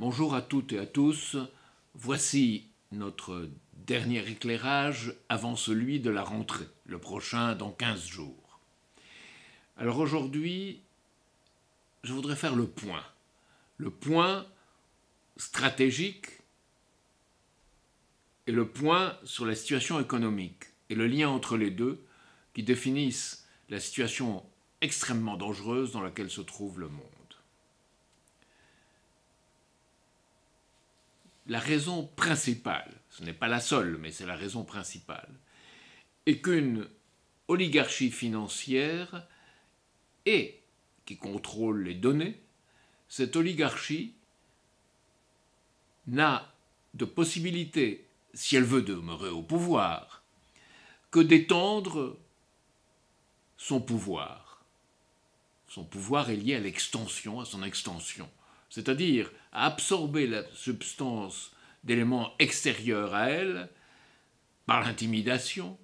Bonjour à toutes et à tous, voici notre dernier éclairage avant celui de la rentrée, le prochain dans 15 jours. Alors aujourd'hui, je voudrais faire le point stratégique et le point sur la situation économique et le lien entre les deux qui définissent la situation extrêmement dangereuse dans laquelle se trouve le monde. La raison principale, ce n'est pas la seule, mais c'est la raison principale, est qu'une oligarchie financière qui contrôle les données, cette oligarchie n'a de possibilité, si elle veut demeurer au pouvoir, que d'étendre son pouvoir. Son pouvoir est lié à l'extension, à son extension, c'est-à-dire à absorber la substance d'éléments extérieurs à elle par l'intimidation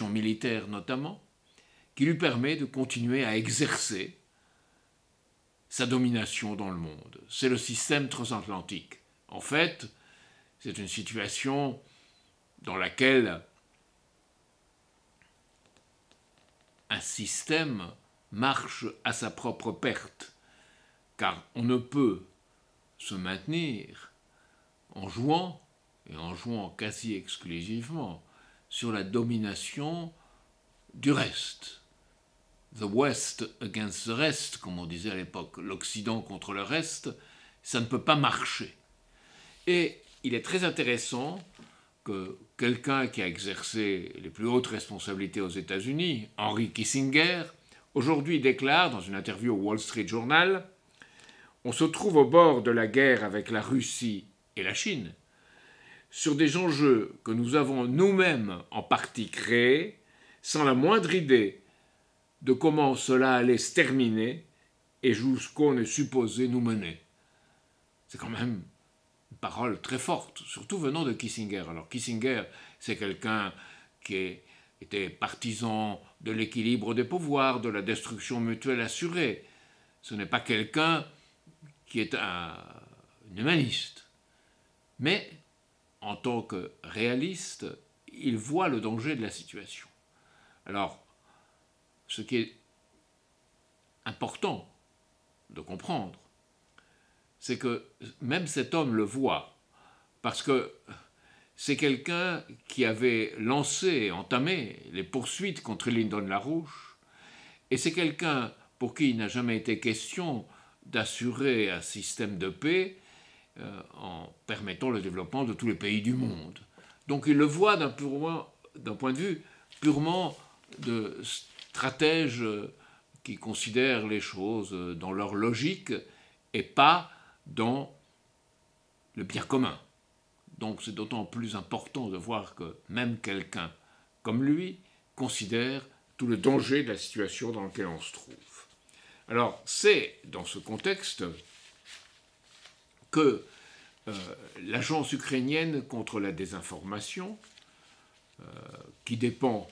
militaire notamment, qui lui permet de continuer à exercer sa domination dans le monde. C'est le système transatlantique. En fait, c'est une situation dans laquelle un système marche à sa propre perte, car on ne peut se maintenir en jouant quasi exclusivement, sur la domination du reste. The West against the rest, comme on disait à l'époque, l'Occident contre le reste, ça ne peut pas marcher. Et il est très intéressant que quelqu'un qui a exercé les plus hautes responsabilités aux États-Unis, Henry Kissinger, aujourd'hui déclare dans une interview au Wall Street Journal: on se trouve au bord de la guerre avec la Russie et la Chine, sur des enjeux que nous avons nous-mêmes en partie créés, sans la moindre idée de comment cela allait se terminer et jusqu'où on est supposé nous mener. C'est quand même une parole très forte, surtout venant de Kissinger. Alors Kissinger, c'est quelqu'un qui était partisan de l'équilibre des pouvoirs, de la destruction mutuelle assurée. Ce n'est pas quelqu'un qui est un humaniste. Mais, en tant que réaliste, il voit le danger de la situation. Alors, ce qui est important de comprendre, c'est que même cet homme le voit, parce que c'est quelqu'un qui avait entamé les poursuites contre Lyndon LaRouche, et c'est quelqu'un pour qui il n'a jamais été question d'assurer un système de paix en permettant le développement de tous les pays du monde. Donc il le voit d'un point de vue purement de stratège qui considère les choses dans leur logique et pas dans le bien commun. Donc c'est d'autant plus important de voir que même quelqu'un comme lui considère tout le danger de la situation dans laquelle on se trouve. Alors c'est dans ce contexte que l'agence ukrainienne contre la désinformation, qui dépend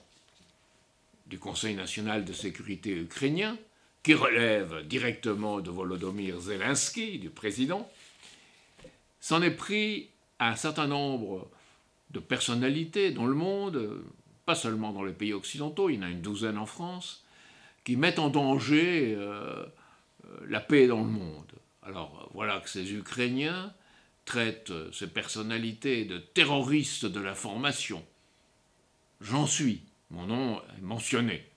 du Conseil national de sécurité ukrainien, qui relève directement de Volodymyr Zelensky, du président, s'en est pris à un certain nombre de personnalités dans le monde, pas seulement dans les pays occidentaux, il y en a une douzaine en France, qui mettent en danger la paix dans le monde. Alors voilà que ces Ukrainiens traitent ces personnalités de terroristes de l'information. J'en suis, mon nom est mentionné,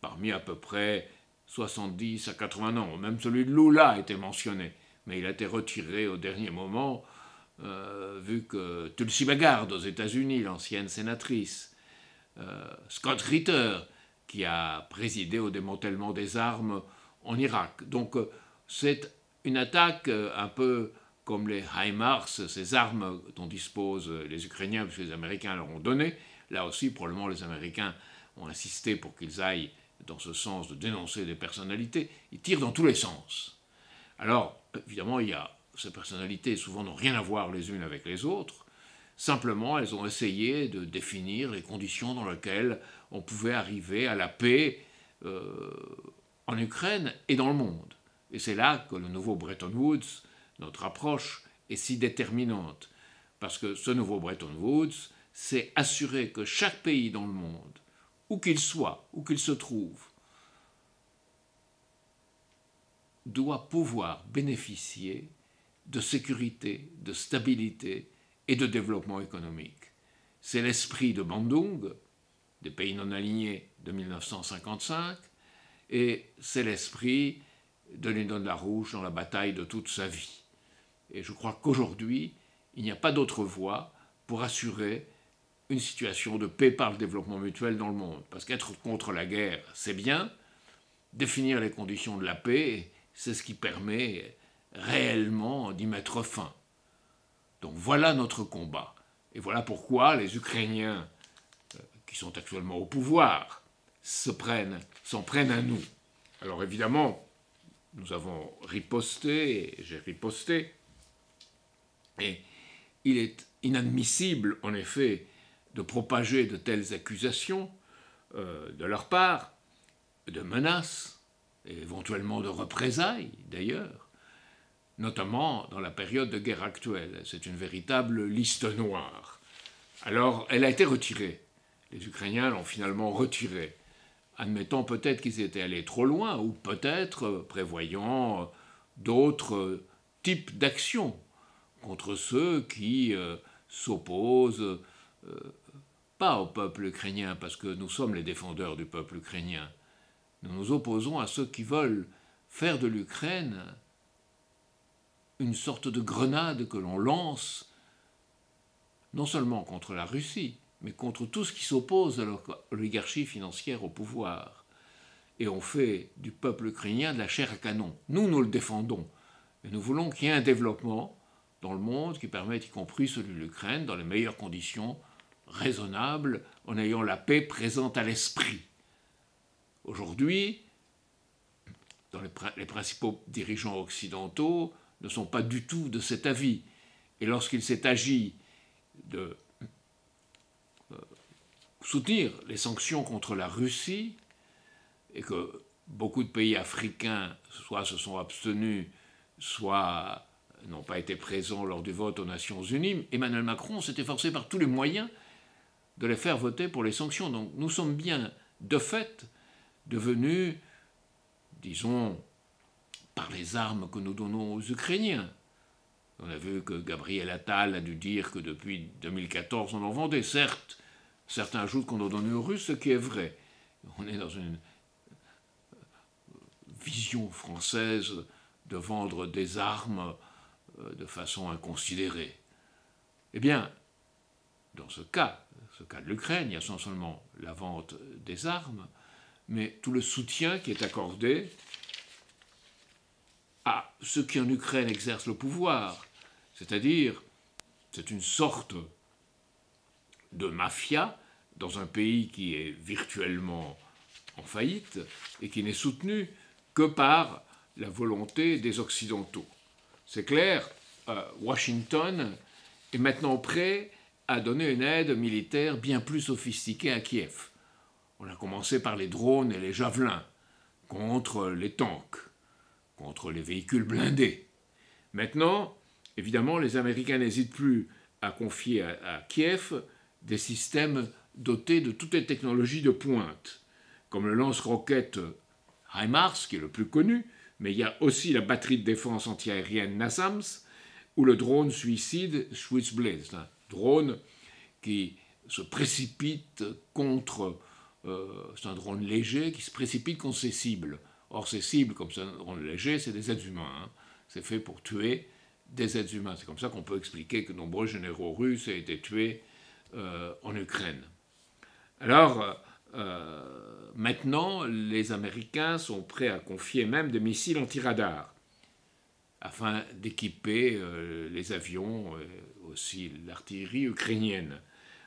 parmi à peu près 70 à 80 noms. Même celui de Lula a été mentionné, mais il a été retiré au dernier moment, vu que Tulsi Gabbard aux États-Unis, l'ancienne sénatrice, Scott Ritter, qui a présidé au démantèlement des armes en Irak. Donc c'est une attaque un peu comme les HIMARS, ces armes dont disposent les Ukrainiens, puisque les Américains leur ont donné. Là aussi, probablement, les Américains ont insisté pour qu'ils aillent dans ce sens de dénoncer des personnalités. Ils tirent dans tous les sens. Alors, évidemment, ces personnalités souvent n'ont rien à voir les unes avec les autres. Simplement, elles ont essayé de définir les conditions dans lesquelles on pouvait arriver à la paix en Ukraine et dans le monde. Et c'est là que le nouveau Bretton Woods notre approche est si déterminante. Parce que ce nouveau Bretton Woods, c'est assurer que chaque pays dans le monde, où qu'il soit, où qu'il se trouve, doit pouvoir bénéficier de sécurité, de stabilité et de développement économique. C'est l'esprit de Bandung, des pays non alignés de 1955, et c'est l'esprit de Léon de la Rouge dans la bataille de toute sa vie. Et je crois qu'aujourd'hui, il n'y a pas d'autre voie pour assurer une situation de paix par le développement mutuel dans le monde. Parce qu'être contre la guerre, c'est bien. Définir les conditions de la paix, c'est ce qui permet réellement d'y mettre fin. Donc voilà notre combat. Et voilà pourquoi les Ukrainiens, qui sont actuellement au pouvoir, s'en prennent à nous. Alors évidemment, nous avons riposté, et j'ai riposté, et il est inadmissible, en effet, de propager de telles accusations de leur part, de menaces, et éventuellement de représailles d'ailleurs, notamment dans la période de guerre actuelle. C'est une véritable liste noire. Alors, elle a été retirée. Les Ukrainiens l'ont finalement retirée, admettant peut-être qu'ils étaient allés trop loin, ou peut-être prévoyant d'autres types d'actions contre ceux qui s'opposent pas au peuple ukrainien, parce que nous sommes les défendeurs du peuple ukrainien. Nous nous opposons à ceux qui veulent faire de l'Ukraine une sorte de grenade que l'on lance, non seulement contre la Russie, mais contre tout ce qui s'oppose à l'oligarchie financière au pouvoir. Et on fait du peuple ukrainien de la chair à canon. Nous le défendons. Et nous voulons qu'il y ait un développement dans le monde qui permette, y compris celui de l'Ukraine, dans les meilleures conditions raisonnables, en ayant la paix présente à l'esprit. Aujourd'hui, les principaux dirigeants occidentaux ne sont pas du tout de cet avis. Et lorsqu'il s'est agi de soutenir les sanctions contre la Russie, et que beaucoup de pays africains soit se sont abstenus, soit n'ont pas été présents lors du vote aux Nations Unies, Emmanuel Macron s'est efforcé par tous les moyens de les faire voter pour les sanctions. Donc nous sommes bien, de fait, devenus, disons, par les armes que nous donnons aux Ukrainiens. On a vu que Gabriel Attal a dû dire que depuis 2014 on en vendait. Certes, certains ajoutent qu'on en donne aux Russes, ce qui est vrai. On est dans une vision française de vendre des armes de façon inconsidérée. Eh bien, dans ce cas de l'Ukraine, il y a non seulement la vente des armes, mais tout le soutien qui est accordé à ceux qui en Ukraine exercent le pouvoir. C'est-à-dire, c'est une sorte de mafia dans un pays qui est virtuellement en faillite et qui n'est soutenu que par la volonté des Occidentaux. C'est clair, Washington est maintenant prêt à donner une aide militaire bien plus sophistiquée à Kiev. On a commencé par les drones et les javelins, contre les tanks, contre les véhicules blindés. Maintenant, évidemment, les Américains n'hésitent plus à confier à Kiev des systèmes dotés de toutes les technologies de pointe, comme le lance-roquette HIMARS, qui est le plus connu, mais il y a aussi la batterie de défense antiaérienne NASAMS, ou le drone suicide Switchblade, un drone qui se précipite contre... c'est un drone léger qui se précipite contre ses cibles. Or, ces cibles, comme c'est un drone léger, c'est des êtres humains. Hein. C'est fait pour tuer des êtres humains. C'est comme ça qu'on peut expliquer que de nombreux généraux russes aient été tués en Ukraine. Alors, maintenant, les Américains sont prêts à confier même des missiles anti-radar afin d'équiper les avions, aussi l'artillerie ukrainienne.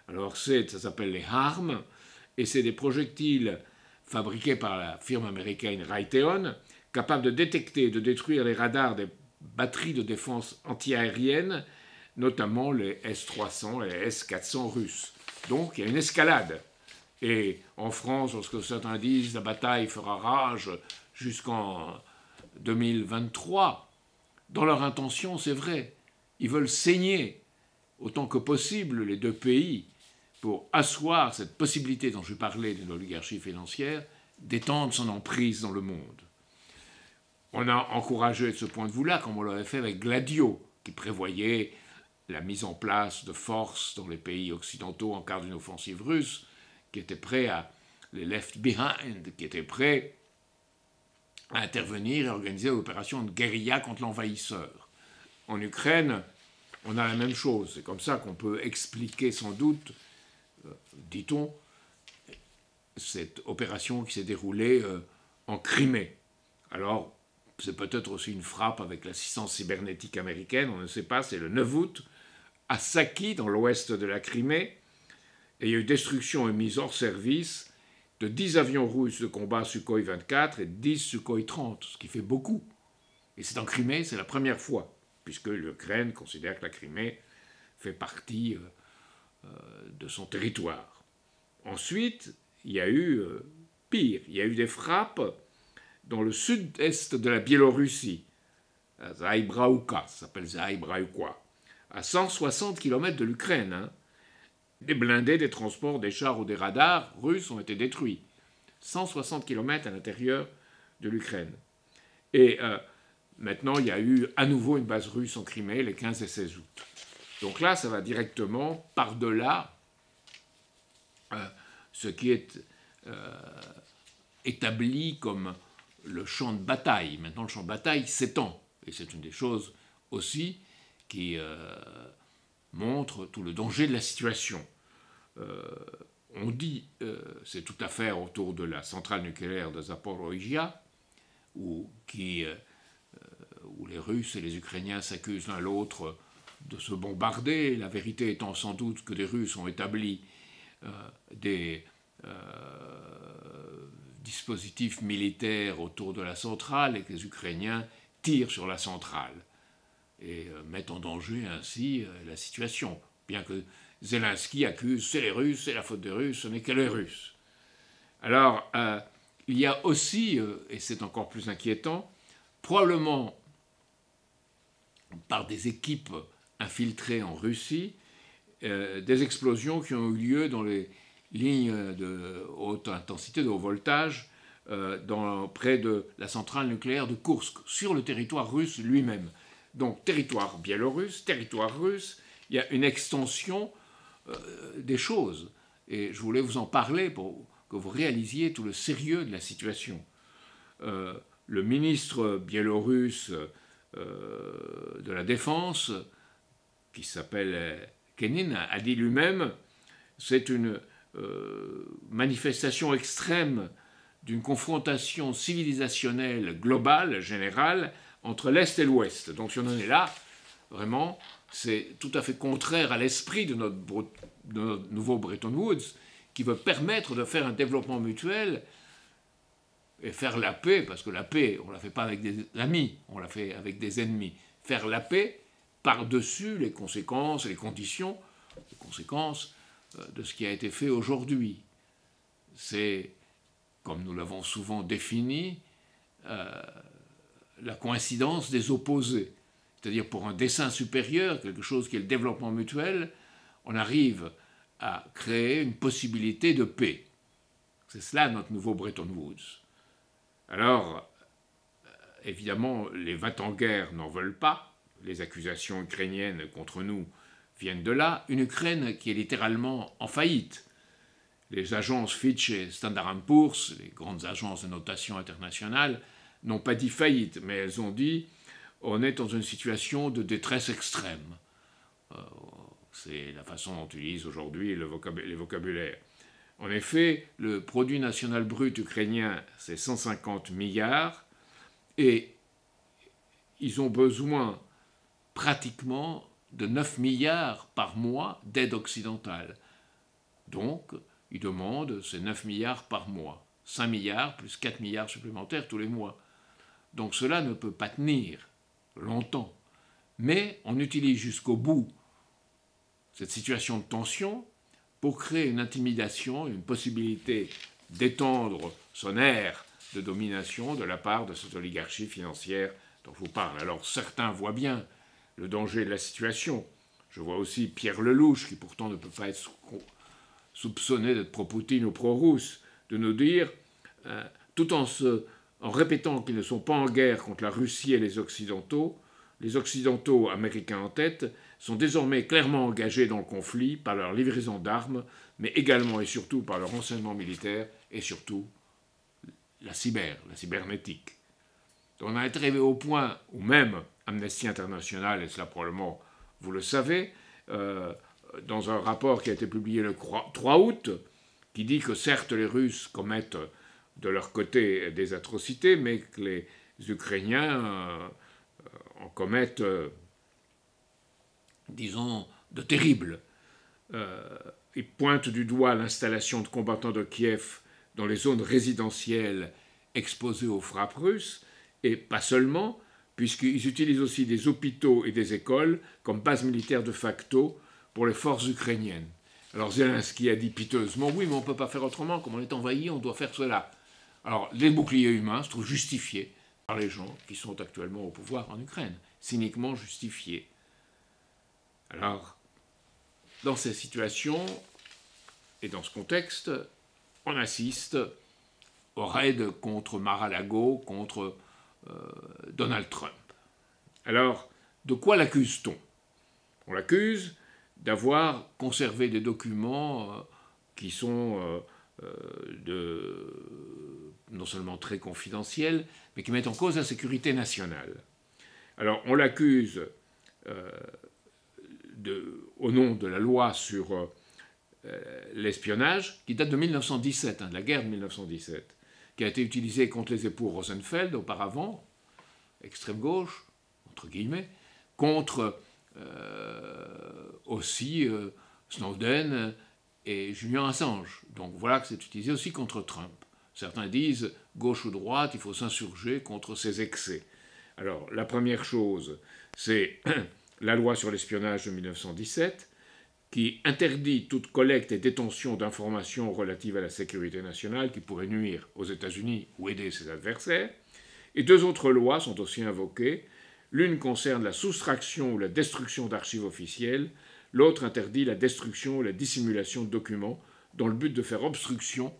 Alors, ça s'appelle les HARM, et c'est des projectiles fabriqués par la firme américaine Raytheon, capables de détecter et de détruire les radars des batteries de défense antiaérienne, notamment les S-300 et les S-400 russes. Donc, il y a une escalade. Et en France, lorsque certains disent la bataille fera rage jusqu'en 2023, dans leur intention, c'est vrai. Ils veulent saigner autant que possible les deux pays pour asseoir cette possibilité dont je parlais d'une oligarchie financière d'étendre son emprise dans le monde. On a encouragé de ce point de vue-là, comme on l'avait fait avec Gladio, qui prévoyait la mise en place de forces dans les pays occidentaux en cas d'une offensive russe, qui étaient prêts à les left behind, qui étaient prêts à intervenir et organiser l'opération de guérilla contre l'envahisseur. En Ukraine, on a la même chose. C'est comme ça qu'on peut expliquer sans doute, dit-on, cette opération qui s'est déroulée en Crimée. Alors, c'est peut-être aussi une frappe avec l'assistance cybernétique américaine, on ne sait pas, c'est le 9 août, à Saki, dans l'ouest de la Crimée, et il y a eu destruction et mise hors service de 10 avions russes de combat Sukhoi 24 et 10 Sukhoi 30, ce qui fait beaucoup. Et c'est en Crimée, c'est la première fois, puisque l'Ukraine considère que la Crimée fait partie de son territoire. Ensuite, il y a eu pire, il y a eu des frappes dans le sud-est de la Biélorussie, à Zaïbraouka, ça s'appelle Zaïbraouka, à 160 km de l'Ukraine. Hein. Des blindés, des transports, des chars ou des radars russes ont été détruits. 160 km à l'intérieur de l'Ukraine. Et maintenant, il y a eu à nouveau une base russe en Crimée les 15 et 16 août. Donc là, ça va directement par-delà ce qui est établi comme le champ de bataille. Maintenant, le champ de bataille s'étend. Et c'est une des choses aussi qui montre tout le danger de la situation. On dit, c'est toute l'affaire autour de la centrale nucléaire de Zaporizhia, où les Russes et les Ukrainiens s'accusent l'un l'autre de se bombarder, la vérité étant sans doute que les Russes ont établi des dispositifs militaires autour de la centrale et que les Ukrainiens tirent sur la centrale et mettent en danger ainsi la situation. Bien que Zelensky accuse c'est les Russes, c'est la faute des Russes, ce n'est que les Russes. Alors, il y a aussi, et c'est encore plus inquiétant, probablement par des équipes infiltrées en Russie, des explosions qui ont eu lieu dans les lignes de haute intensité, de haut voltage, près de la centrale nucléaire de Koursk, sur le territoire russe lui-même. Donc, territoire biélorusse, territoire russe, il y a une extension des choses. Et je voulais vous en parler pour que vous réalisiez tout le sérieux de la situation. Le ministre biélorusse de la Défense, qui s'appelle Kenin, a dit lui-même c'est une manifestation extrême d'une confrontation civilisationnelle globale, générale, entre l'Est et l'Ouest. Donc si on en est là, vraiment, c'est tout à fait contraire à l'esprit de notre nouveau Bretton Woods, qui veut permettre de faire un développement mutuel et faire la paix, parce que la paix, on ne la fait pas avec des amis, on la fait avec des ennemis. Faire la paix par-dessus les conséquences, les conditions, les conséquences de ce qui a été fait aujourd'hui. C'est, comme nous l'avons souvent défini, la coïncidence des opposés. C'est-à-dire pour un dessein supérieur, quelque chose qui est le développement mutuel, on arrive à créer une possibilité de paix. C'est cela notre nouveau Bretton Woods. Alors, évidemment, les va-t-en-guerre n'en veulent pas. Les accusations ukrainiennes contre nous viennent de là. Une Ukraine qui est littéralement en faillite. Les agences Fitch et Standard & Poor's, les grandes agences de notation internationale, n'ont pas dit faillite, mais elles ont dit on est dans une situation de détresse extrême. C'est la façon dont on utilise aujourd'hui les vocabulaires. En effet, le produit national brut ukrainien, c'est 150 milliards, et ils ont besoin pratiquement de 9 milliards par mois d'aide occidentale. Donc, ils demandent ces 9 milliards par mois. 5 milliards plus 4 milliards supplémentaires tous les mois. Donc cela ne peut pas tenir longtemps. Mais on utilise jusqu'au bout cette situation de tension pour créer une intimidation, une possibilité d'étendre son aire de domination de la part de cette oligarchie financière dont je vous parle. Alors certains voient bien le danger de la situation. Je vois aussi Pierre Lelouch, qui pourtant ne peut pas être soupçonné d'être pro-Poutine ou pro-russe, de nous dire, tout en répétant qu'ils ne sont pas en guerre contre la Russie et les Occidentaux américains en tête, sont désormais clairement engagés dans le conflit par leur livraison d'armes, mais également et surtout par leur renseignement militaire et surtout la cybernétique. On a été arrivé au point où même Amnesty International, et cela probablement vous le savez, dans un rapport qui a été publié le 3 août, qui dit que certes les Russes commettent de leur côté des atrocités, mais que les Ukrainiens en commettent, disons, de terribles. Ils pointent du doigt l'installation de combattants de Kiev dans les zones résidentielles exposées aux frappes russes, et pas seulement, puisqu'ils utilisent aussi des hôpitaux et des écoles comme base militaire de facto pour les forces ukrainiennes. Alors Zelensky a dit piteusement, oui, mais on ne peut pas faire autrement, comme on est envahi, on doit faire cela. Alors les boucliers humains se trouvent justifiés par les gens qui sont actuellement au pouvoir en Ukraine, cyniquement justifiés. Alors, dans ces situations et dans ce contexte, on assiste au raid contre Mar-a-Lago, contre Donald Trump. Alors, de quoi l'accuse-t-on? On l'accuse d'avoir conservé des documents qui sont non seulement très confidentiels, mais qui mettent en cause la sécurité nationale. Alors, on l'accuse au nom de la loi sur l'espionnage, qui date de 1917, de la guerre de 1917, qui a été utilisée contre les époux Rosenfeld auparavant, extrême gauche, entre guillemets, contre aussi Snowden et Julian Assange. Donc voilà que c'est utilisé aussi contre Trump. Certains disent, gauche ou droite, il faut s'insurger contre ces excès. Alors, la première chose, c'est la loi sur l'espionnage de 1917, qui interdit toute collecte et détention d'informations relatives à la sécurité nationale qui pourraient nuire aux États-Unis ou aider ses adversaires. Et deux autres lois sont aussi invoquées. L'une concerne la soustraction ou la destruction d'archives officielles, l'autre interdit la destruction ou la dissimulation de documents dans le but de faire obstruction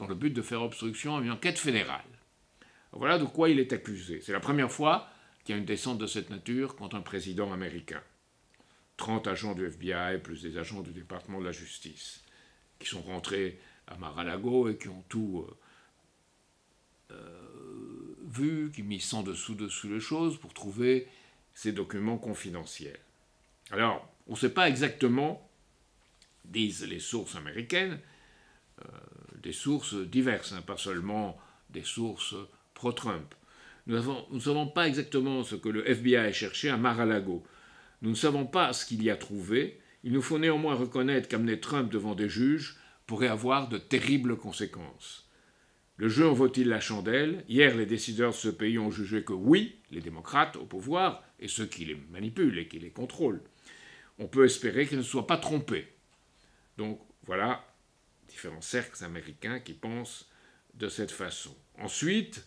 à une enquête fédérale. Voilà de quoi il est accusé. C'est la première fois qu'il y a une descente de cette nature contre un président américain. 30 agents du FBI plus des agents du département de la justice qui sont rentrés à Mar-a-Lago et qui ont tout vu, qui mis sans dessous les choses pour trouver ces documents confidentiels. Alors, on ne sait pas exactement, disent les sources américaines, des sources diverses, pas seulement des sources pro-Trump. Nous ne savons pas exactement ce que le FBI a cherché à Mar-a-Lago. Nous ne savons pas ce qu'il y a trouvé. Il nous faut néanmoins reconnaître qu'amener Trump devant des juges pourrait avoir de terribles conséquences. Le jeu en vaut-il la chandelle? Hier, les décideurs de ce pays ont jugé que oui, les démocrates au pouvoir, et ceux qui les manipulent et qui les contrôlent, on peut espérer qu'ils ne soient pas trompés. Donc voilà différents cercles américains qui pensent de cette façon. Ensuite,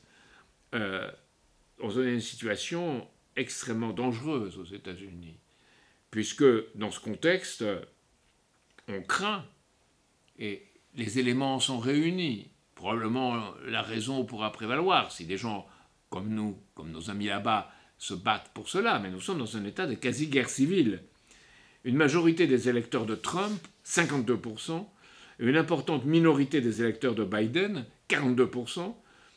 on est dans une situation extrêmement dangereuse aux États-Unis, puisque dans ce contexte, on craint, et les éléments sont réunis. Probablement la raison pourra prévaloir si des gens comme nous, comme nos amis là-bas, se battent pour cela, mais nous sommes dans un état de quasi-guerre civile. Une majorité des électeurs de Trump, 52%, et une importante minorité des électeurs de Biden, 42%,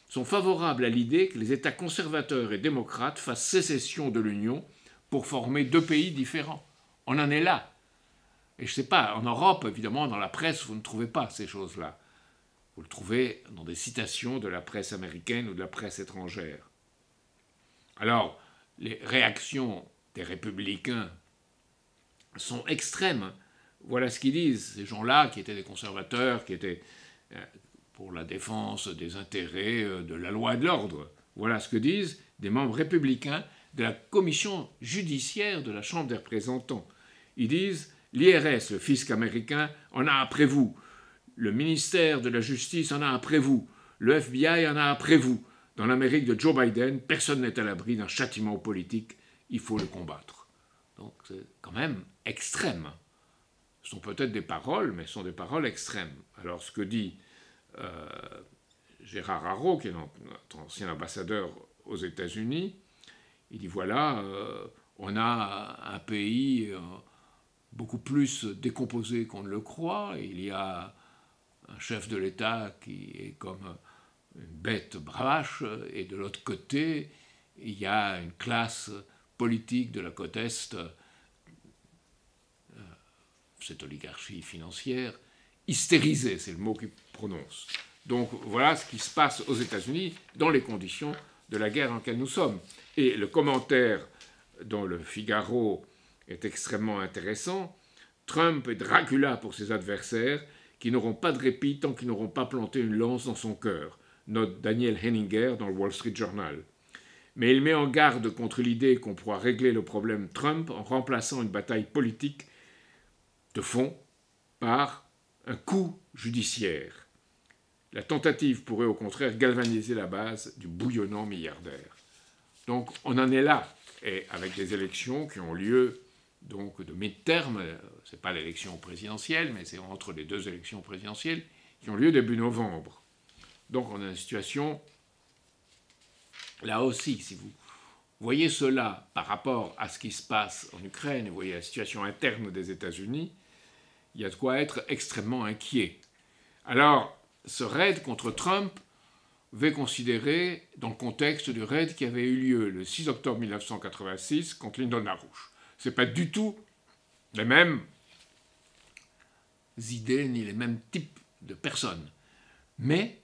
sont favorables à l'idée que les États conservateurs et démocrates fassent sécession de l'Union pour former deux pays différents. On en est là. Et je ne sais pas, en Europe, évidemment, dans la presse, vous ne trouvez pas ces choses-là. Vous le trouvez dans des citations de la presse américaine ou de la presse étrangère. Alors, les réactions des républicains sont extrêmes. Voilà ce qu'ils disent, ces gens-là qui étaient des conservateurs, qui étaient pour la défense des intérêts de la loi et de l'ordre. Voilà ce que disent des membres républicains de la commission judiciaire de la Chambre des représentants. Ils disent « l'IRS, le fisc américain, en a après vous. Le ministère de la Justice en a après vous. Le FBI en a après vous. Dans l'Amérique de Joe Biden, personne n'est à l'abri d'un châtiment politique, il faut le combattre. Donc c'est quand même extrême. Ce sont peut-être des paroles, mais ce sont des paroles extrêmes. Alors ce que dit Gérard Haro, qui est notre ancien ambassadeur aux États-Unis, il dit voilà, on a un pays beaucoup plus décomposé qu'on ne le croit. Il y a un chef de l'État qui est comme une bête bravache, et de l'autre côté, il y a une classe politique de la côte Est, cette oligarchie financière, hystérisée, c'est le mot qu'il prononce. Donc voilà ce qui se passe aux États-Unis dans les conditions de la guerre dans laquelle nous sommes. Et le commentaire dans le Figaro est extrêmement intéressant. Trump est Dracula pour ses adversaires, qui n'auront pas de répit tant qu'ils n'auront pas planté une lance dans son cœur, note Daniel Henninger dans le Wall Street Journal. Mais il met en garde contre l'idée qu'on pourra régler le problème Trump en remplaçant une bataille politique de fond par un coup judiciaire. La tentative pourrait au contraire galvaniser la base du bouillonnant milliardaire. Donc on en est là, et avec des élections qui ont lieu donc de mi-terme, ce n'est pas l'élection présidentielle, mais c'est entre les deux élections présidentielles qui ont lieu début novembre. Donc on a une situation, là aussi, si vous voyez cela par rapport à ce qui se passe en Ukraine, et vous voyez la situation interne des États-Unis, il y a de quoi être extrêmement inquiet. Alors, ce raid contre Trump va considérer dans le contexte du raid qui avait eu lieu le 6 octobre 1986 contre Lyndon LaRouche. Ce n'est pas du tout les mêmes idées ni les mêmes types de personnes. Mais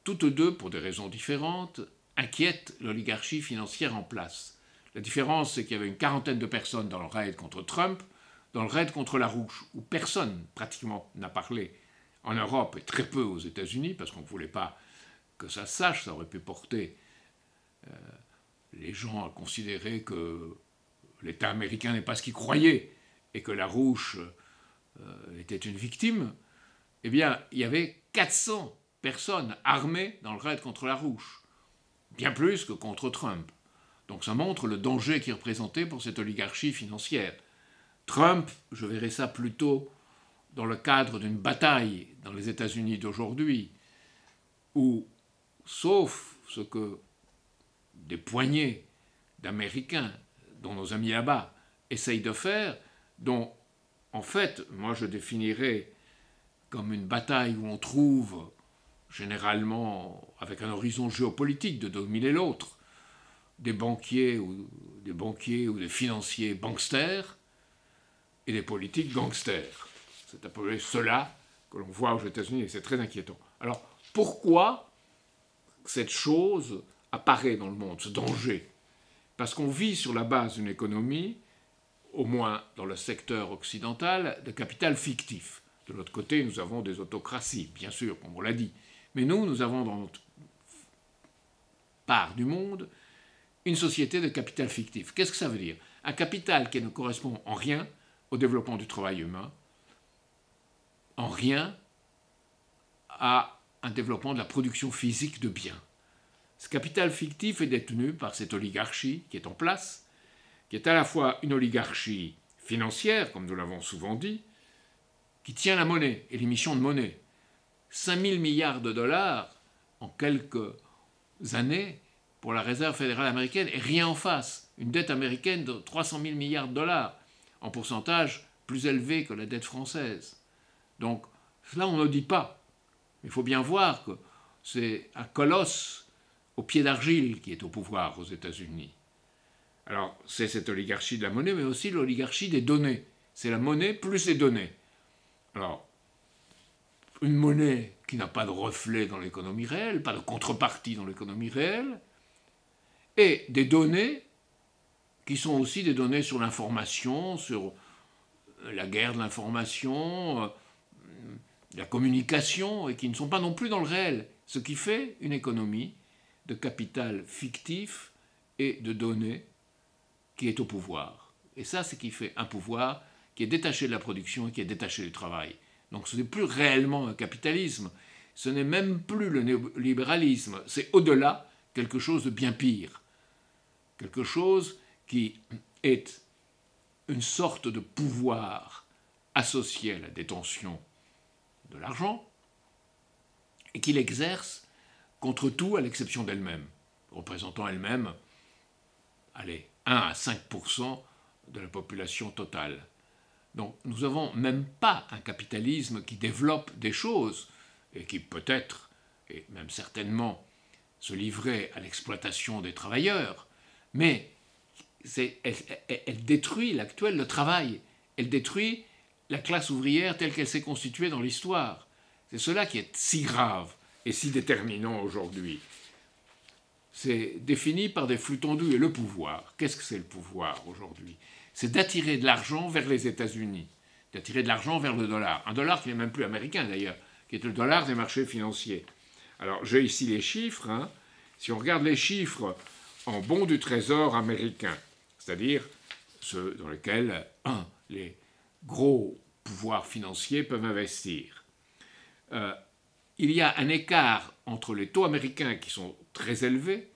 toutes deux, pour des raisons différentes, inquiètent l'oligarchie financière en place. La différence, c'est qu'il y avait une quarantaine de personnes dans le raid contre Trump, dans le raid contre LaRouche, où personne pratiquement n'a parlé en Europe et très peu aux États-Unis, parce qu'on ne voulait pas que ça se sache, ça aurait pu porter les gens à considérer que l'État américain n'est pas ce qu'il croyait et que LaRouche était une victime. Eh bien, il y avait 400 personnes armées dans le raid contre LaRouche, bien plus que contre Trump. Donc ça montre le danger qu'il représentait pour cette oligarchie financière. Trump, je verrais ça plutôt dans le cadre d'une bataille dans les États-Unis d'aujourd'hui, où, sauf ce que des poignées d'Américains, dont nos amis là-bas, essayent de faire, dont, en fait, moi je définirais comme une bataille où on trouve, généralement, avec un horizon géopolitique de dominer l'autre, des banquiers ou des financiers banksters et des politiques gangsters. C'est appelé cela que l'on voit aux États-Unis et c'est très inquiétant. Alors, pourquoi cette chose apparaît dans le monde, ce danger? Parce qu'on vit sur la base d'une économie, au moins dans le secteur occidental, de capital fictif. De l'autre côté, nous avons des autocraties, bien sûr, comme on l'a dit. Mais nous avons dans notre part du monde une société de capital fictif. Qu'est-ce que ça veut dire? Un capital qui ne correspond en rien au développement du travail humain, en rien à un développement de la production physique de biens. Ce capital fictif est détenu par cette oligarchie qui est en place, qui est à la fois une oligarchie financière, comme nous l'avons souvent dit, qui tient la monnaie et l'émission de monnaie. 5 000 milliards de dollars en quelques années pour la Réserve fédérale américaine et rien en face. Une dette américaine de 300 000 milliards de dollars, en pourcentage plus élevé que la dette française. Donc, cela on ne dit pas. Il faut bien voir que c'est un colosse au pied d'argile qui est au pouvoir aux États-Unis. Alors, c'est cette oligarchie de la monnaie, mais aussi l'oligarchie des données. C'est la monnaie plus les données. Alors, une monnaie qui n'a pas de reflet dans l'économie réelle, pas de contrepartie dans l'économie réelle, et des données qui sont aussi des données sur l'information, sur la guerre de l'information, la communication, et qui ne sont pas non plus dans le réel. Ce qui fait une économie de capital fictif et de données qui est au pouvoir. Et ça, c'est ce qui fait un pouvoir qui est détaché de la production et qui est détaché du travail. Donc ce n'est plus réellement un capitalisme, ce n'est même plus le néolibéralisme, c'est au-delà quelque chose de bien pire. Quelque chose qui est une sorte de pouvoir associé à la détention de l'argent et qu'il exerce contre tout à l'exception d'elle-même, représentant elle-même, allez, 1 à 5% de la population totale. Donc nous n'avons même pas un capitalisme qui développe des choses et qui peut-être, et même certainement, se livrer à l'exploitation des travailleurs, mais elle détruit le travail, elle détruit la classe ouvrière telle qu'elle s'est constituée dans l'histoire. C'est cela qui est si grave et si déterminant aujourd'hui. C'est défini par des flux tendus. Et le pouvoir, qu'est-ce que c'est le pouvoir aujourd'hui? C'est d'attirer de l'argent vers les États-Unis, d'attirer de l'argent vers le dollar. Un dollar qui n'est même plus américain d'ailleurs, qui est le dollar des marchés financiers. Alors j'ai ici les chiffres. Si on regarde les chiffres en bons du trésor américain, c'est-à-dire ceux dans lesquels les gros pouvoirs financiers peuvent investir, il y a un écart entre les taux américains qui sont très élevés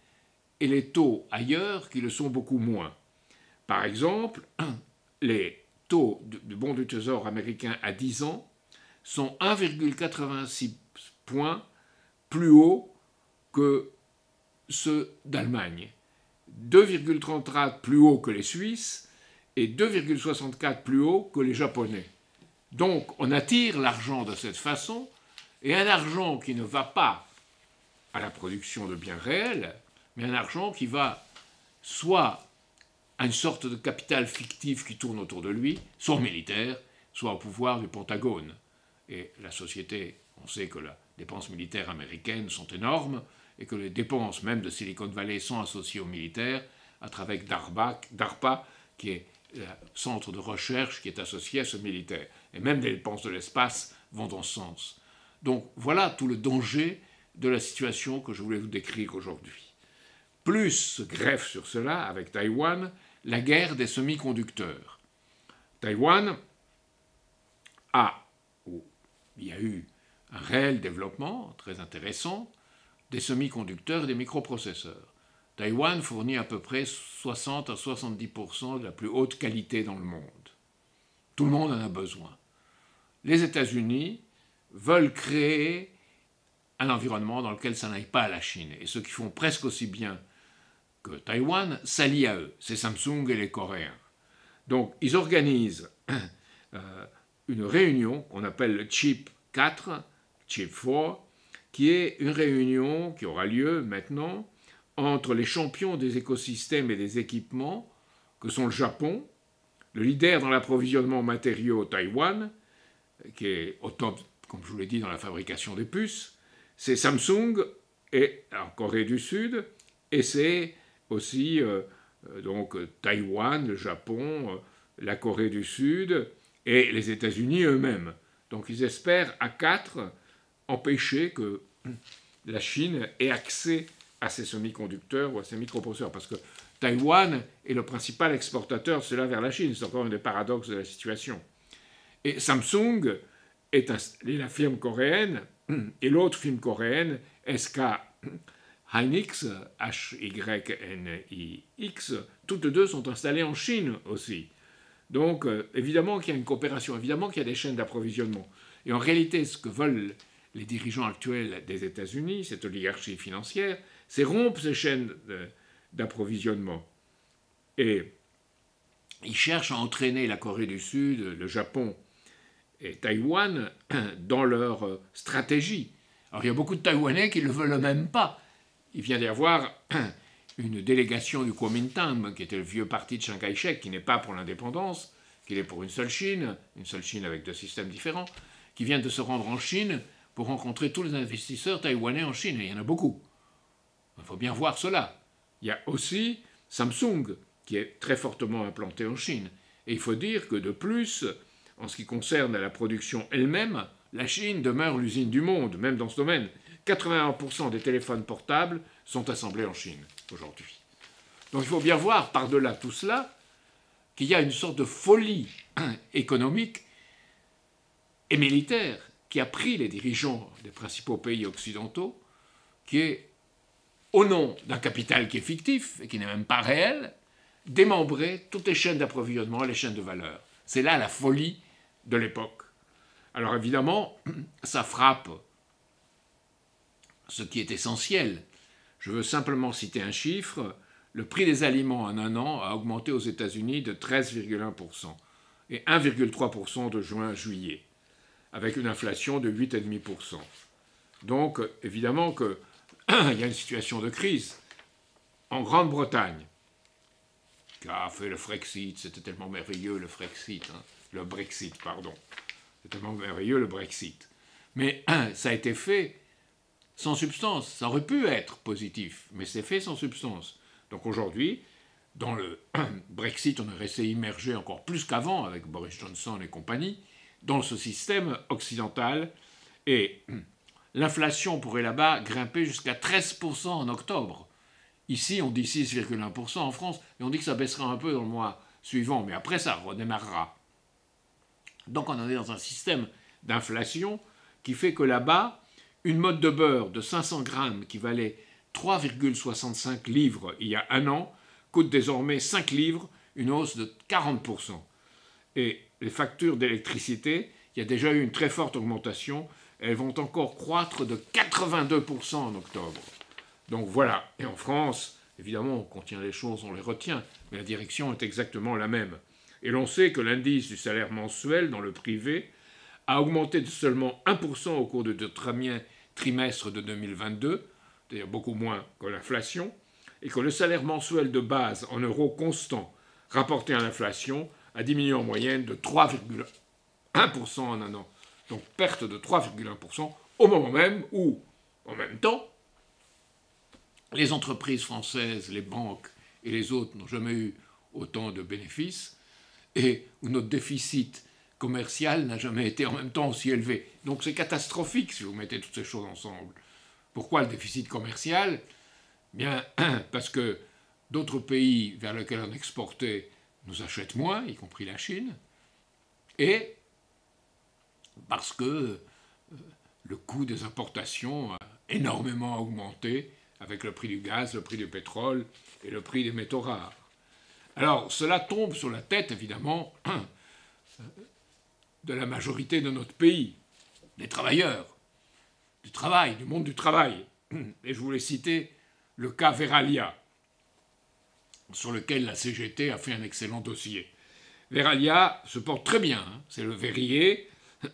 et les taux ailleurs qui le sont beaucoup moins. Par exemple, les taux de bons du trésor américain à 10 ans sont 1,86 points plus hauts que ceux d'Allemagne, 2,34 plus haut que les Suisses et 2,64 plus haut que les Japonais. Donc on attire l'argent de cette façon, et un argent qui ne va pas à la production de biens réels, mais un argent qui va soit à une sorte de capital fictif qui tourne autour de lui, soit au militaire, soit au pouvoir du Pentagone. Et la société, on sait que les dépenses militaires américaines sont énormes, et que les dépenses même de Silicon Valley sont associées aux militaires, à travers DARPA, qui est le centre de recherche qui est associé à ce militaire. Et même les dépenses de l'espace vont dans ce sens. Donc voilà tout le danger de la situation que je voulais vous décrire aujourd'hui. Plus se greffe sur cela, avec Taïwan, la guerre des semi-conducteurs. Taïwan il y a eu un réel développement très intéressant des semi-conducteurs et des microprocesseurs. Taïwan fournit à peu près 60 à 70% de la plus haute qualité dans le monde. Tout le monde en a besoin. Les États-Unis veulent créer un environnement dans lequel ça n'aille pas à la Chine. Et ceux qui font presque aussi bien que Taïwan s'allient à eux. C'est Samsung et les Coréens. Donc ils organisent une réunion qu'on appelle le Chip 4, Chip 4, qui est une réunion qui aura lieu maintenant entre les champions des écosystèmes et des équipements, que sont le Japon, le leader dans l'approvisionnement en matériaux Taïwan, qui est au top, comme je vous l'ai dit, dans la fabrication des puces, c'est Samsung et en Corée du Sud, et c'est aussi donc Taïwan, le Japon, la Corée du Sud et les États-Unis eux-mêmes. Donc ils espèrent à 4 empêcher que la Chine ait accès à ces semi-conducteurs ou à ces microprocesseurs, parce que Taïwan est le principal exportateur de cela vers la Chine. C'est encore un des paradoxes de la situation. Et Samsung est la firme coréenne, et l'autre firme coréenne, SK Hynix, H-Y-N-I-X, toutes deux sont installées en Chine aussi. Donc, évidemment qu'il y a une coopération, évidemment qu'il y a des chaînes d'approvisionnement. Et en réalité, ce que veulent les dirigeants actuels des États-Unis, cette oligarchie financière, c'est rompre ces chaînes d'approvisionnement. Et ils cherchent à entraîner la Corée du Sud, le Japon et Taïwan dans leur stratégie. Alors il y a beaucoup de Taïwanais qui ne le veulent même pas. Il vient d'y avoir une délégation du Kuomintang, qui était le vieux parti de Chiang Kai-shek, qui n'est pas pour l'indépendance, qui est pour une seule Chine avec deux systèmes différents, qui vient de se rendre en Chine pour rencontrer tous les investisseurs taïwanais en Chine. Et il y en a beaucoup. Il faut bien voir cela. Il y a aussi Samsung, qui est très fortement implanté en Chine. Et il faut dire que de plus, en ce qui concerne la production elle-même, la Chine demeure l'usine du monde, même dans ce domaine. 81% des téléphones portables sont assemblés en Chine aujourd'hui. Donc il faut bien voir par-delà tout cela qu'il y a une sorte de folie économique et militaire qui a pris les dirigeants des principaux pays occidentaux, qui est, au nom d'un capital qui est fictif et qui n'est même pas réel, démembrer toutes les chaînes d'approvisionnement et les chaînes de valeur. C'est là la folie de l'époque. Alors évidemment, ça frappe ce qui est essentiel. Je veux simplement citer un chiffre. Le prix des aliments en un an a augmenté aux États-Unis de 13,1% et 1,3% de juin à juillet, avec une inflation de 8,5%. Donc, évidemment qu'il y a une situation de crise. En Grande-Bretagne, qui a fait le Frexit, c'était tellement merveilleux le Frexit, le Brexit, pardon. C'est tellement merveilleux le Brexit. Mais ça a été fait sans substance. Ça aurait pu être positif, mais c'est fait sans substance. Donc aujourd'hui, dans le Brexit, on est resté immergé encore plus qu'avant, avec Boris Johnson et compagnie, dans ce système occidental. Et l'inflation pourrait là-bas grimper jusqu'à 13% en octobre. Ici, on dit 6,1% en France, et on dit que ça baissera un peu dans le mois suivant, mais après ça redémarrera. Donc on est dans un système d'inflation qui fait que là-bas, une motte de beurre de 500 grammes qui valait 3,65 livres il y a un an coûte désormais 5 livres, une hausse de 40%. Et les factures d'électricité, il y a déjà eu une très forte augmentation, elles vont encore croître de 82% en octobre. Donc voilà, et en France, évidemment, on contient les choses, on les retient, mais la direction est exactement la même. Et l'on sait que l'indice du salaire mensuel dans le privé a augmenté de seulement 1% au cours de deux premiers trimestres de 2022, c'est-à-dire beaucoup moins que l'inflation, et que le salaire mensuel de base en euros constants rapporté à l'inflation a diminué en moyenne de 3,1% en un an. Donc perte de 3,1% au moment même où, en même temps, les entreprises françaises, les banques et les autres n'ont jamais eu autant de bénéfices et où notre déficit commercial n'a jamais été en même temps aussi élevé. Donc c'est catastrophique si vous mettez toutes ces choses ensemble. Pourquoi le déficit commercial ? Bien, parce que d'autres pays vers lesquels on exportait nous achètent moins, y compris la Chine, et parce que le coût des importations a énormément augmenté avec le prix du gaz, le prix du pétrole et le prix des métaux rares. Alors, cela tombe sur la tête, évidemment, de la majorité de notre pays, des travailleurs, du travail, du monde du travail. Et je voulais citer le cas Verallia, sur lequel la CGT a fait un excellent dossier. Verallia se porte très bien, c'est le verrier,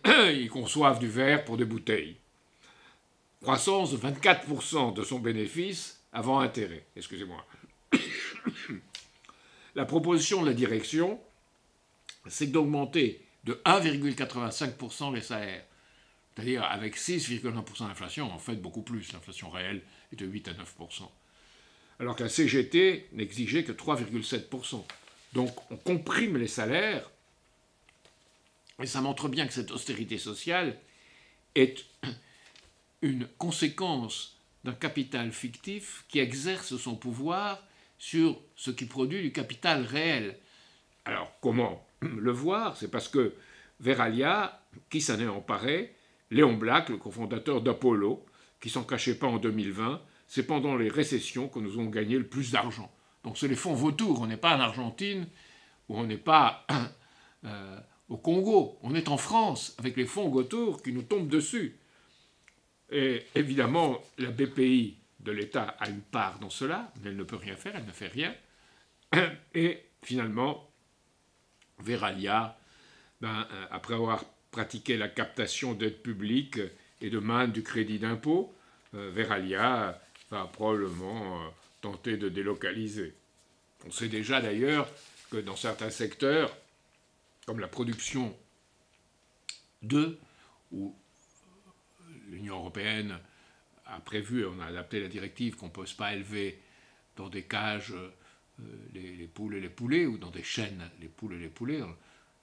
ils conçoivent du verre pour des bouteilles. Croissance de 24% de son bénéfice avant intérêt, excusez-moi. La proposition de la direction, c'est d'augmenter de 1,85% les salaires. C'est-à-dire avec 6,1% d'inflation, en fait beaucoup plus, l'inflation réelle est de 8 à 9%. Alors que la CGT n'exigeait que 3,7%. Donc on comprime les salaires, et ça montre bien que cette austérité sociale est une conséquence d'un capital fictif qui exerce son pouvoir sur ce qui produit du capital réel. Alors comment le voir ? C'est parce que Verallia, qui s'en est emparé, Léon Black, le cofondateur d'Apollo, qui s'en cachait pas en 2020, c'est pendant les récessions que nous avons gagné le plus d'argent. Donc c'est les fonds vautours, on n'est pas en Argentine, ou on n'est pas au Congo, on est en France, avec les fonds vautours qui nous tombent dessus. Et évidemment, la BPI de l'État a une part dans cela, mais elle ne peut rien faire, elle ne fait rien. Et finalement, Verallia, après avoir pratiqué la captation d'aides publiques et de manne du crédit d'impôt, Verallia va probablement tenter de délocaliser. On sait déjà d'ailleurs que dans certains secteurs, comme la production d'œufs, où l'Union européenne a prévu, on a adapté la directive qu'on ne peut pas élever dans des cages les poules et les poulets, ou dans des chaînes les poules et les poulets.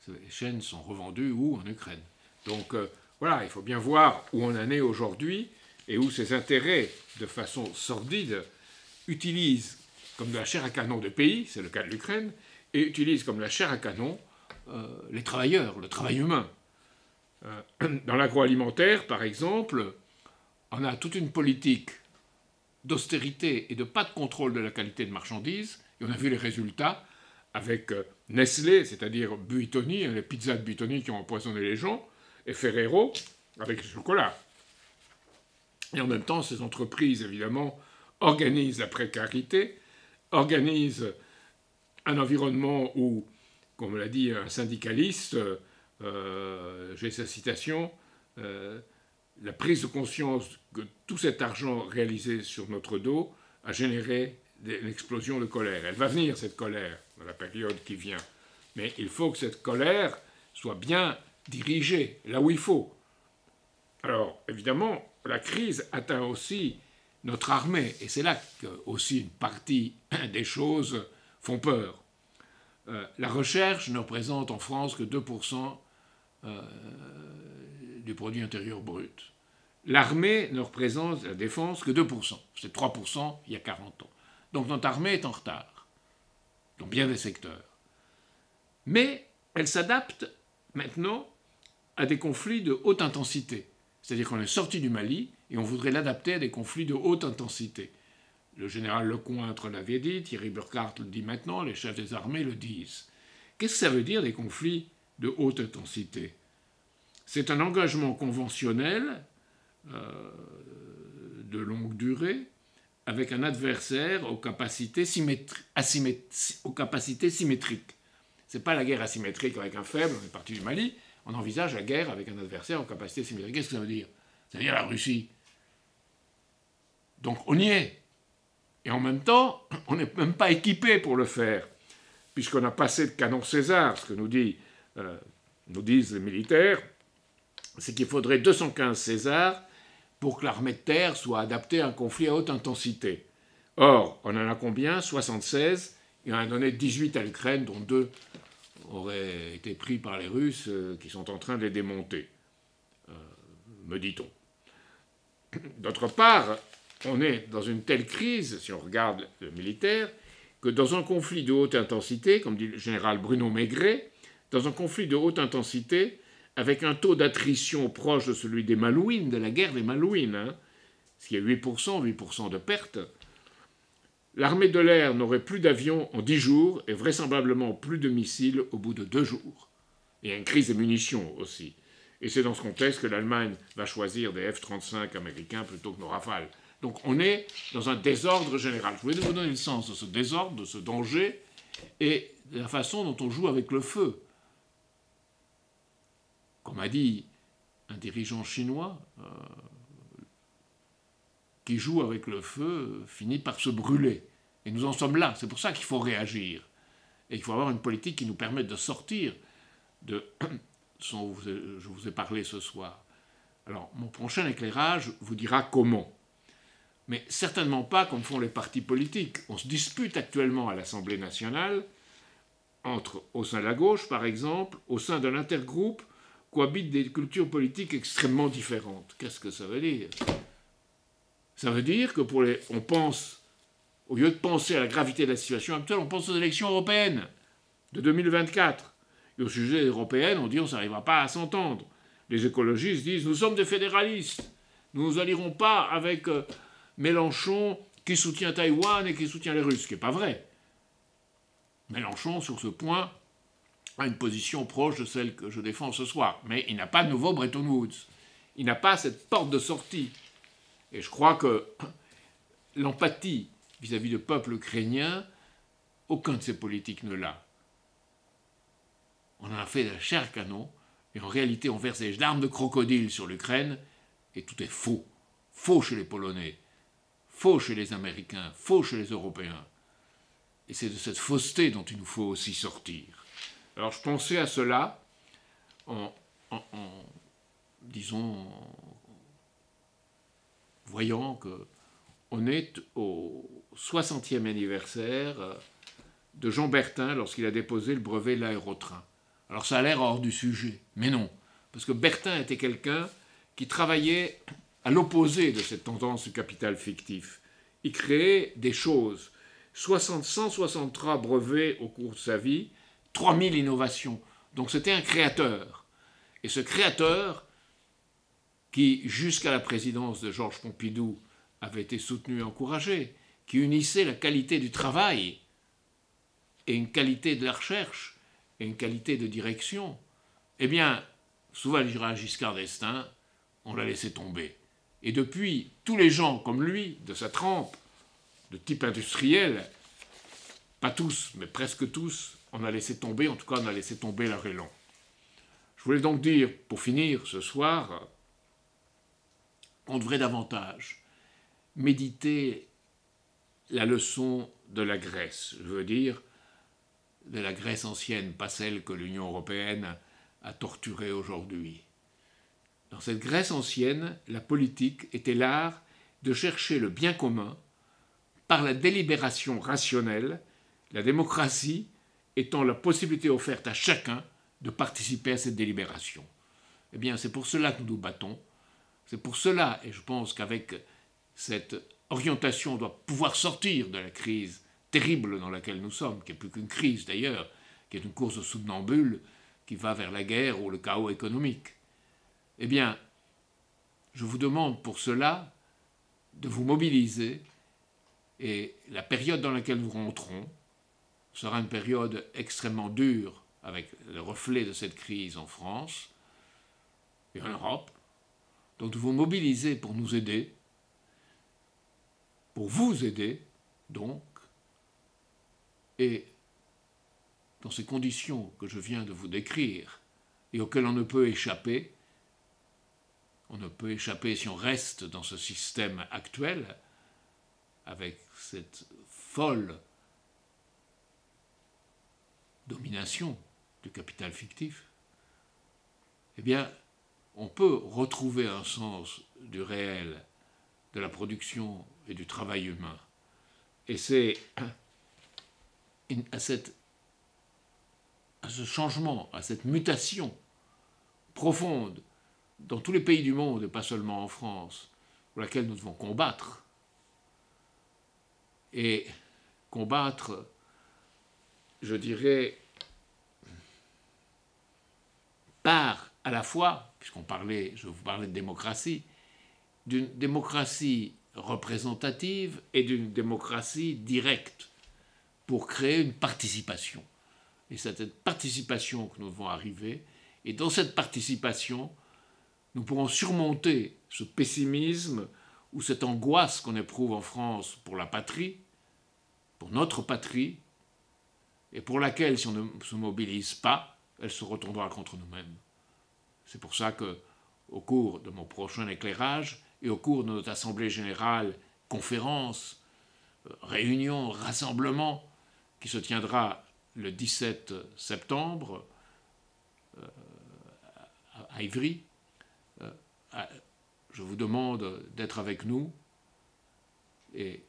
Les chaînes sont revendues où ? En Ukraine. Donc voilà, il faut bien voir où on en est aujourd'hui et où ces intérêts, de façon sordide, utilisent comme de la chair à canon des pays, c'est le cas de l'Ukraine, et utilisent comme la chair à canon les travailleurs, le travail humain. Dans l'agroalimentaire, par exemple, on a toute une politique d'austérité et de pas de contrôle de la qualité de marchandises, et on a vu les résultats avec Nestlé, c'est-à-dire Buitoni, les pizzas de Buitoni qui ont empoisonné les gens, et Ferrero, avec le chocolat. Et en même temps, ces entreprises, évidemment, organisent la précarité, organisent un environnement où, comme l'a dit un syndicaliste, j'ai sa citation, la prise de conscience que tout cet argent réalisé sur notre dos a généré une explosion de colère. Elle va venir, cette colère, dans la période qui vient. Mais il faut que cette colère soit bien dirigée, là où il faut. Alors, évidemment, la crise atteint aussi notre armée, et c'est là que aussi une partie des choses font peur. La recherche ne représente en France que 2% du produit intérieur brut. L'armée ne représente, la défense, que 2%. C'est 3% il y a 40 ans. Donc notre armée est en retard, dans bien des secteurs. Mais elle s'adapte maintenant à des conflits de haute intensité. C'est-à-dire qu'on est sorti du Mali et on voudrait l'adapter à des conflits de haute intensité. Le général Lecointre l'avait dit, Thierry Burkhardt le dit maintenant, les chefs des armées le disent. Qu'est-ce que ça veut dire des conflits de haute intensité? C'est un engagement conventionnel de longue durée avec un adversaire aux capacités symétriques. Ce n'est pas la guerre asymétrique avec un faible, on est parti du Mali, on envisage la guerre avec un adversaire aux capacités symétriques. Qu'est-ce que ça veut dire? Ça veut dire la Russie. Donc on y est. Et en même temps, on n'est même pas équipé pour le faire, puisqu'on a passé le canon César. Ce que nous disent les militaires, c'est qu'il faudrait 215 Césars pour que l'armée de terre soit adaptée à un conflit à haute intensité. Or, on en a combien? 76, et on en a donné 18 à l'Ukraine, dont 2 auraient été pris par les Russes, qui sont en train de les démonter, me dit-on. D'autre part, on est dans une telle crise, si on regarde le militaire, que dans un conflit de haute intensité, comme dit le général Bruno Maigret, dans un conflit de haute intensité, avec un taux d'attrition proche de celui des Malouines, de la guerre des Malouines, ce qui est 8% de pertes, l'armée de l'air n'aurait plus d'avions en 10 jours et vraisemblablement plus de missiles au bout de 2 jours. Il y a une crise des munitions aussi. Et c'est dans ce contexte que l'Allemagne va choisir des F-35 américains plutôt que nos Rafales. Donc on est dans un désordre général. Je voulais vous donner le sens de ce désordre, de ce danger, et de la façon dont on joue avec le feu. Comme a dit un dirigeant chinois, qui joue avec le feu finit par se brûler. Et nous en sommes là. C'est pour ça qu'il faut réagir. Et il faut avoir une politique qui nous permette de sortir de ce dont je vous ai parlé ce soir. Alors, mon prochain éclairage vous dira comment. Mais certainement pas comme font les partis politiques. On se dispute actuellement à l'Assemblée nationale, au sein de la gauche par exemple, au sein d'un intergroupe, cohabitent des cultures politiques extrêmement différentes. Qu'est-ce que ça veut dire? Ça veut dire que on pense, au lieu de penser à la gravité de la situation actuelle, on pense aux élections européennes de 2024. Et au sujet européen, on dit on n'arrivera pas à s'entendre. Les écologistes disent nous sommes des fédéralistes. Nous n'allierons pas avec Mélenchon qui soutient Taïwan et qui soutient les Russes, ce qui n'est pas vrai. Mélenchon, sur ce point, a une position proche de celle que je défends ce soir. Mais il n'a pas de nouveau Bretton Woods. Il n'a pas cette porte de sortie. Et je crois que l'empathie vis-à-vis du peuple ukrainien, aucun de ces politiques ne l'a. On en a fait de la chair à canon, et en réalité on verse des larmes de crocodile sur l'Ukraine, et tout est faux. Faux chez les Polonais, faux chez les Américains, faux chez les Européens. Et c'est de cette fausseté dont il nous faut aussi sortir. Alors je pensais à cela en voyant qu'on est au 60e anniversaire de Jean Bertin lorsqu'il a déposé le brevet de l'aérotrain. Alors ça a l'air hors du sujet, mais non. Parce que Bertin était quelqu'un qui travaillait à l'opposé de cette tendance du capital fictif. Il créait des choses. 163 brevets au cours de sa vie, 3000 innovations. Donc c'était un créateur. Et ce créateur, qui jusqu'à la présidence de Georges Pompidou avait été soutenu et encouragé, qui unissait la qualité du travail et une qualité de la recherche et une qualité de direction, eh bien, sous Valéry Giscard d'Estaing, on l'a laissé tomber. Et depuis, tous les gens comme lui, de sa trempe, de type industriel, pas tous, mais presque tous, on a laissé tomber, en tout cas on a laissé tomber leur élan. Je voulais donc dire, pour finir ce soir, qu'on devrait davantage méditer la leçon de la Grèce, je veux dire, de la Grèce ancienne, pas celle que l'Union européenne a torturée aujourd'hui. Dans cette Grèce ancienne, la politique était l'art de chercher le bien commun par la délibération rationnelle, la démocratie étant la possibilité offerte à chacun de participer à cette délibération. Eh bien, c'est pour cela que nous nous battons. C'est pour cela, et je pense qu'avec cette orientation, on doit pouvoir sortir de la crise terrible dans laquelle nous sommes, qui n'est plus qu'une crise d'ailleurs, qui est une course au somnambule qui va vers la guerre ou le chaos économique. Eh bien, je vous demande pour cela de vous mobiliser, et la période dans laquelle nous rentrons sera une période extrêmement dure avec le reflet de cette crise en France et en Europe. Donc de vous mobiliser pour nous aider, pour vous aider, donc, et dans ces conditions que je viens de vous décrire et auxquelles on ne peut échapper, on ne peut échapper si on reste dans ce système actuel, avec cette folle domination du capital fictif, eh bien, on peut retrouver un sens du réel, de la production et du travail humain. Et c'est à ce changement, à cette mutation profonde dans tous les pays du monde, et pas seulement en France, pour laquelle nous devons combattre. Et combattre, je dirais, par à la fois, je vous parlais de démocratie, d'une démocratie représentative et d'une démocratie directe, pour créer une participation. Et c'est à cette participation que nous devons arriver, et dans cette participation, nous pourrons surmonter ce pessimisme ou cette angoisse qu'on éprouve en France pour la patrie, pour notre patrie, et pour laquelle, si on ne se mobilise pas, elle se retournera contre nous-mêmes. C'est pour ça que, au cours de mon prochain éclairage et au cours de notre assemblée générale, conférence, réunion, rassemblement, qui se tiendra le 17 septembre à Ivry, je vous demande d'être avec nous et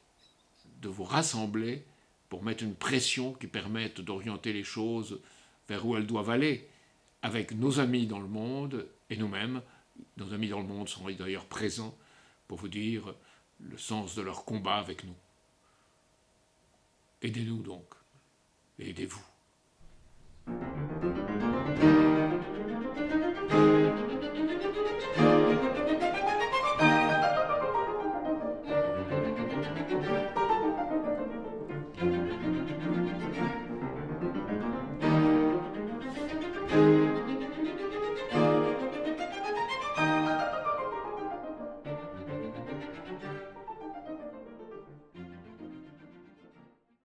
de vous rassembler pour mettre une pression qui permette d'orienter les choses vers où elles doivent aller, avec nos amis dans le monde et nous-mêmes. Nos amis dans le monde seront d'ailleurs présents pour vous dire le sens de leur combat avec nous. Aidez-nous donc, et aidez-vous.